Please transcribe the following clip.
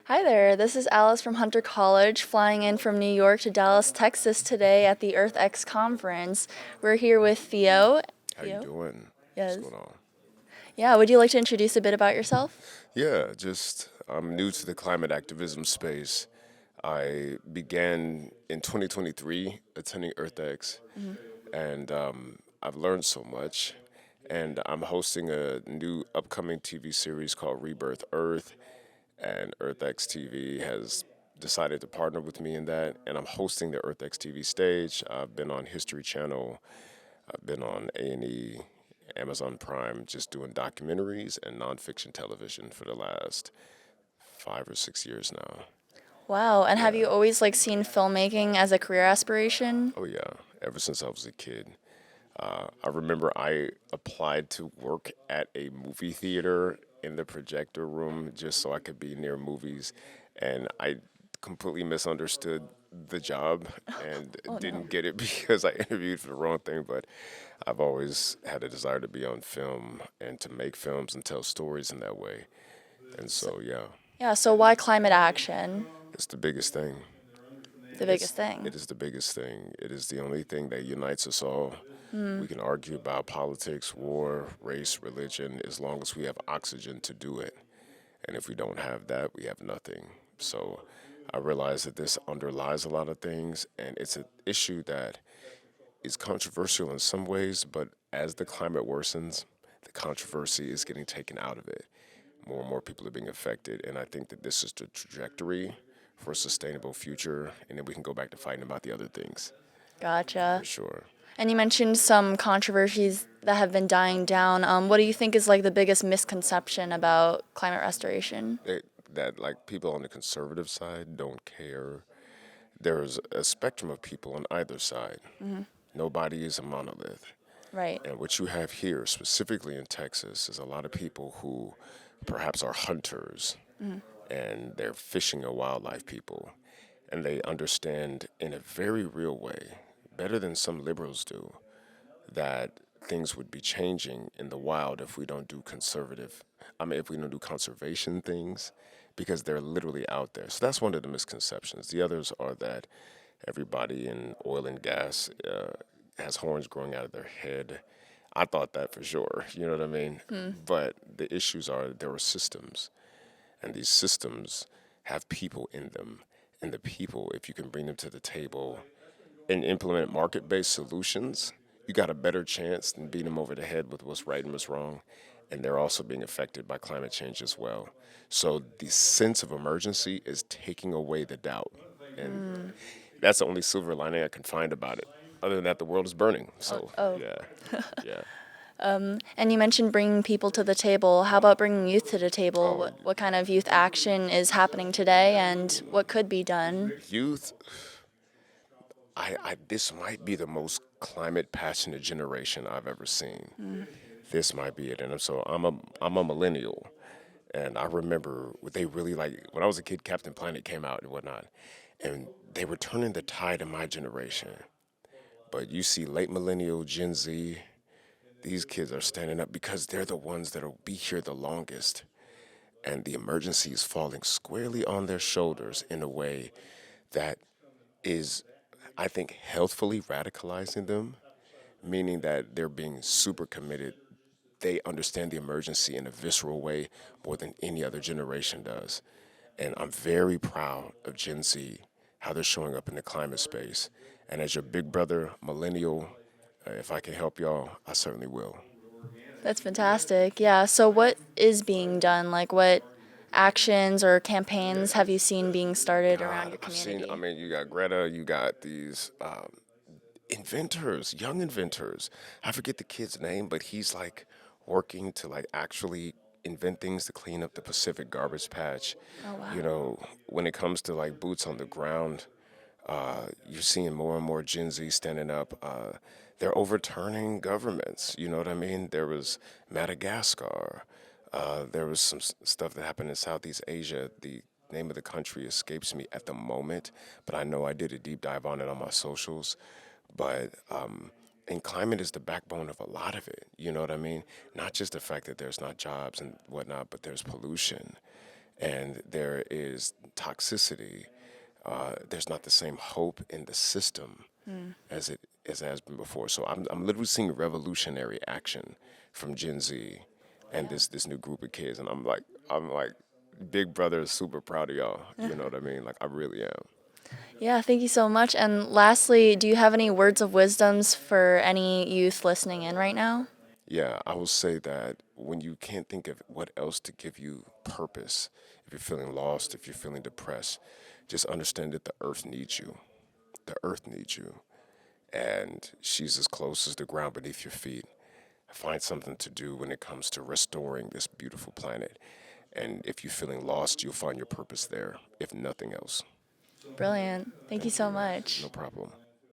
Hi there, this is Alice from Hunter College, flying in from New York to Dallas, Texas today at the EarthX conference. We're here with Theo. How you Theo? doing? What's Yes. going on? Yeah, would you like to introduce a bit about yourself? Yeah, just I'm new to the climate activism space. I began in 2023 attending EarthX, Hmm. and I've learned so much. And I'm hosting a new upcoming TV series called Rebirth Earth, and EarthxTV has decided to partner with me in that. And I'm hosting the EarthxTV stage. I've been on History Channel. I've been on A&E, Amazon Prime, just doing documentaries and nonfiction television for the last 5 or 6 years now. Wow, and have Yeah. you always seen filmmaking as a career aspiration? Oh, yeah. Ever since I was a kid. I remember I applied to work at a movie theater in the projector room just so I could be near movies. And I completely misunderstood the job and Oh no. didn't get it because I interviewed for the wrong thing. But I've always had a desire to be on film and to make films and tell stories in that way. And So, so, yeah, yeah, so why climate action? it's the biggest thing. The biggest It's thing. it is the biggest thing. It is the only thing that unites us all. Hmm. We can argue about politics, war, race, religion, as long as we have oxygen to do it. And if we don't have that, we have nothing. So I realize that this underlies a lot of things, and it's an issue that is controversial in some ways, but as the climate worsens, the controversy is getting taken out of it. More and more people are being affected, and I think that this is the trajectory for a sustainable future, and then we can go back to fighting about the other things Gotcha. for sure. And you mentioned some controversies that have been dying down. What do you think is the biggest misconception about climate restoration? It, that like people on the conservative side don't care. There's a spectrum of people on either side. Hmm. Nobody is a monolith. Right. And what you have here, specifically in Texas, is a lot of people who perhaps are hunters Hmm. and they're fishing and wildlife people. And they understand in a very real way, better than some liberals do, that things would be changing in the wild if we don't do if we don't do conservation things, because they're literally out there. So that's one of the misconceptions. The others are that everybody in oil and gas has horns growing out of their head. I thought that for sure, you know what I mean? Hmm. But the issues are there are systems, and these systems have people in them. And the people, if you can bring them to the table and implement market-based solutions, you got a better chance than beating them over the head with what's right and what's wrong. And they're also being affected by climate change as well. So the sense of emergency is taking away the doubt. And Mm. that's the only silver lining I can find about it. Other than that, the world is burning. Oh, So, oh. yeah, yeah. And you mentioned bringing people to the table. How about bringing youth to the table? Oh, What kind of youth action is happening today, and what could be done? youth, this might be the most climate passionate generation I've ever seen. Mm. This might be it. And so I'm a millennial. And I remember they really like when I was a kid, Captain Planet came out and whatnot, and they were turning the tide in my generation. But you see, late millennial, Gen Z, these kids are standing up because they're the ones that'll be here the longest, and the emergency is falling squarely on their shoulders in a way that is, I think, healthfully radicalizing them, meaning that they're being super committed. They understand the emergency in a visceral way more than any other generation does. And I'm very proud of Gen Z, how they're showing up in the climate space. And as your big brother, millennial, if I can help y'all, I certainly will. That's fantastic. Yeah. So, what is being done? What actions or campaigns have you seen being started around God, your I've seen, I community? mean, you got Greta, you got these inventors, young inventors. I forget the kid's name, but he's like working to like actually invent things to clean up the Pacific garbage patch. Oh, wow. You know, when it comes to like boots on the ground, you're seeing more and more Gen Z standing up. They're overturning governments. You know what I mean? There was Madagascar. There was some stuff that happened in Southeast Asia. The name of the country escapes me at the moment, but I know I did a deep dive on it on my socials. But and climate is the backbone of a lot of it. You know what I mean? Not just the fact that there's not jobs and whatnot, but there's pollution, and there is toxicity, there's not the same hope in the system as it has been before. So I'm literally seeing revolutionary action from Gen Z and this new group of kids, and I'm like, big brother is super proud of y'all. You know what I mean? Like I really am. Yeah, thank you so much. And lastly, do you have any words of wisdoms for any youth listening in right now? Yeah, I will say that when you can't think of what else to give you purpose, if you're feeling lost, if you're feeling depressed, just understand that the earth needs you. The earth needs you. And she's as close as the ground beneath your feet. Find something to do when it comes to restoring this beautiful planet. And if you're feeling lost, you'll find your purpose there, if nothing else. Brilliant. Thank you Thank so you. much. No problem.